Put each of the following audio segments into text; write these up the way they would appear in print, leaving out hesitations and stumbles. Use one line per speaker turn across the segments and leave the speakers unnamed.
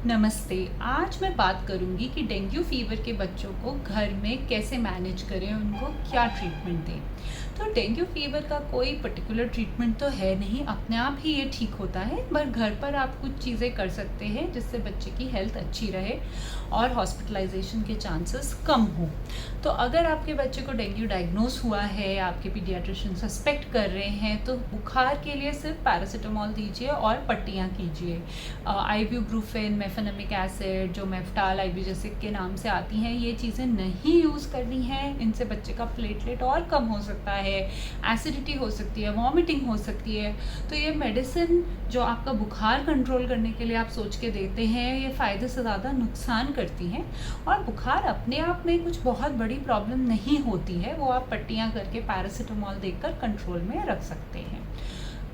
नमस्ते। आज मैं बात करूँगी कि डेंगू फ़ीवर के बच्चों को घर में कैसे मैनेज करें, उनको क्या ट्रीटमेंट दें। तो डेंगू फ़ीवर का कोई पर्टिकुलर ट्रीटमेंट तो है नहीं, अपने आप ही ये ठीक होता है, पर घर पर आप कुछ चीज़ें कर सकते हैं जिससे बच्चे की हेल्थ अच्छी रहे और हॉस्पिटलाइज़ेशन के चांसेस कम हों। तो अगर आपके बच्चे को डेंगू डायग्नोज़ हुआ है, आपके पीडियाट्रिशियन सस्पेक्ट कर रहे हैं, तो बुखार के लिए सिर्फ पैरासिटामॉल दीजिए और पट्टियाँ कीजिए। आइब्यूप्रोफेन, मेफेनेमिक एसिड, जो मेफ्टाल, आइब्यूजेसिक के नाम से आती हैं, ये चीज़ें नहीं यूज़ करनी है। इनसे बच्चे का प्लेटलेट और कम हो सकता है, एसिडिटी हो सकती है, वॉमिटिंग हो सकती है। तो ये मेडिसिन जो आपका बुखार कंट्रोल करने के लिए आप सोच के देते हैं, ये फ़ायदे से ज़्यादा नुकसान करती हैं। और बुखार अपने आप में कुछ बहुत बड़ी प्रॉब्लम नहीं होती है, वो आप पट्टियाँ करके पैरासिटामॉल देकर कंट्रोल में रख सकते हैं।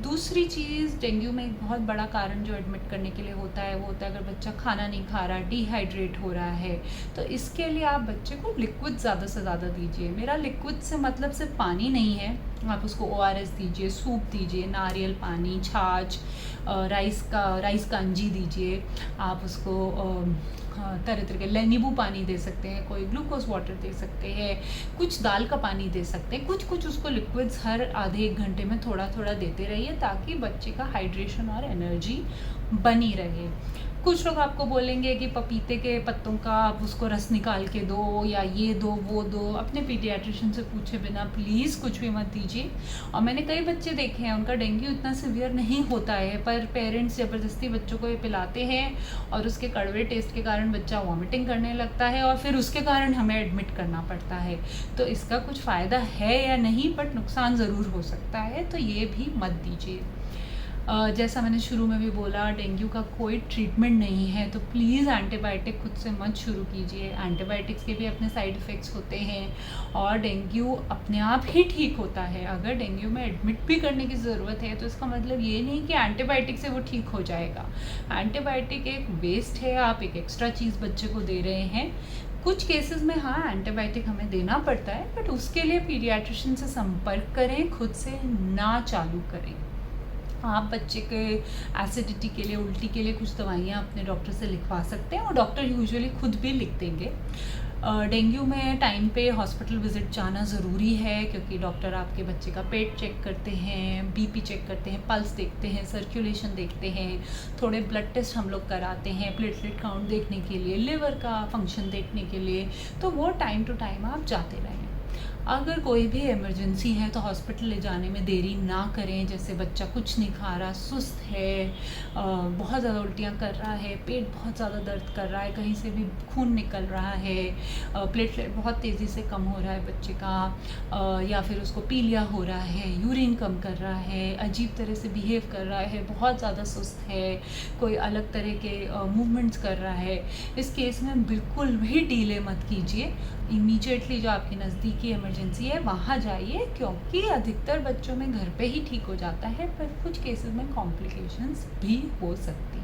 दूसरी चीज़, डेंगू में एक बहुत बड़ा कारण जो एडमिट करने के लिए होता है, वो होता है अगर बच्चा खाना नहीं खा रहा, डिहाइड्रेट हो रहा है, तो इसके लिए आप बच्चे को लिक्विड ज़्यादा से ज़्यादा दीजिए। मेरा लिक्विड से मतलब सिर्फ पानी नहीं है, आप उसको ओआरएस दीजिए, सूप दीजिए, नारियल पानी, छाछ, राइस कांजी दीजिए। आप उसको तरह तरह के नींबू पानी दे सकते हैं, कोई ग्लूकोज वाटर दे सकते हैं, कुछ दाल का पानी दे सकते हैं, कुछ कुछ उसको लिक्विड्स हर आधे एक घंटे में थोड़ा थोड़ा देते रहिए ताकि बच्चे का हाइड्रेशन और एनर्जी बनी रहे। कुछ लोग आपको बोलेंगे कि पपीते के पत्तों का आप उसको रस निकाल के दो, या ये दो वो दो। अपने पीडियाट्रिशियन से पूछे बिना प्लीज़ कुछ भी मत दीजिए। और मैंने कई बच्चे देखे हैं, उनका डेंगू इतना सीवियर नहीं होता है, पर पेरेंट्स ज़बरदस्ती बच्चों को ये पिलाते हैं और उसके कड़वे टेस्ट के कारण बच्चा वॉमिटिंग करने लगता है और फिर उसके कारण हमें एडमिट करना पड़ता है। तो इसका कुछ फ़ायदा है या नहीं, बट नुकसान ज़रूर हो सकता है, तो ये भी मत दीजिए। जैसा मैंने शुरू में भी बोला, डेंगू का कोई ट्रीटमेंट नहीं है, तो प्लीज़ एंटीबायोटिक खुद से मत शुरू कीजिए। एंटीबायोटिक्स के भी अपने साइड इफ़ेक्ट्स होते हैं और डेंगू अपने आप ही ठीक होता है। अगर डेंगू में एडमिट भी करने की ज़रूरत है तो इसका मतलब ये नहीं कि एंटीबायोटिक से वो ठीक हो जाएगा। एंटीबायोटिक एक वेस्ट है, आप एक एक्स्ट्रा चीज़ बच्चे को दे रहे हैं। कुछ केसेस में हाँ, एंटीबायोटिक हमें देना पड़ता है, बट उसके लिए पीडियाट्रिशियन से संपर्क करें, खुद से ना चालू करें। आप बच्चे के एसिडिटी के लिए, उल्टी के लिए कुछ दवाइयाँ अपने डॉक्टर से लिखवा सकते हैं और डॉक्टर यूजुअली खुद भी लिख देंगे। डेंगू में टाइम पे हॉस्पिटल विज़िट जाना ज़रूरी है, क्योंकि डॉक्टर आपके बच्चे का पेट चेक करते हैं, बीपी चेक करते हैं, पल्स देखते हैं, सर्कुलेशन देखते हैं, थोड़े ब्लड टेस्ट हम लोग कराते हैं प्लेटलेट काउंट देखने के लिए, लिवर का फंक्शन देखने के लिए। तो वो टाइम टू टाइम आप जाते रहें। अगर कोई भी इमरजेंसी है तो हॉस्पिटल ले जाने में देरी ना करें। जैसे बच्चा कुछ नहीं खा रहा, सुस्त है, बहुत ज़्यादा उल्टियाँ कर रहा है, पेट बहुत ज़्यादा दर्द कर रहा है, कहीं से भी खून निकल रहा है, प्लेटलेट बहुत तेज़ी से कम हो रहा है बच्चे का, या फिर उसको पीलिया हो रहा है, यूरिन कम कर रहा है, अजीब तरह से बिहेव कर रहा है, बहुत ज़्यादा सुस्त है, कोई अलग तरह के मूवमेंट्स कर रहा है, इस केस में बिल्कुल भी डिले मत कीजिए। इमीडिएटली जो आपकी नज़दीकी इमरजेंसी है वहाँ जाइए, क्योंकि अधिकतर बच्चों में घर पे ही ठीक हो जाता है, पर कुछ केसेस में कॉम्प्लिकेशंस भी हो सकती हैं।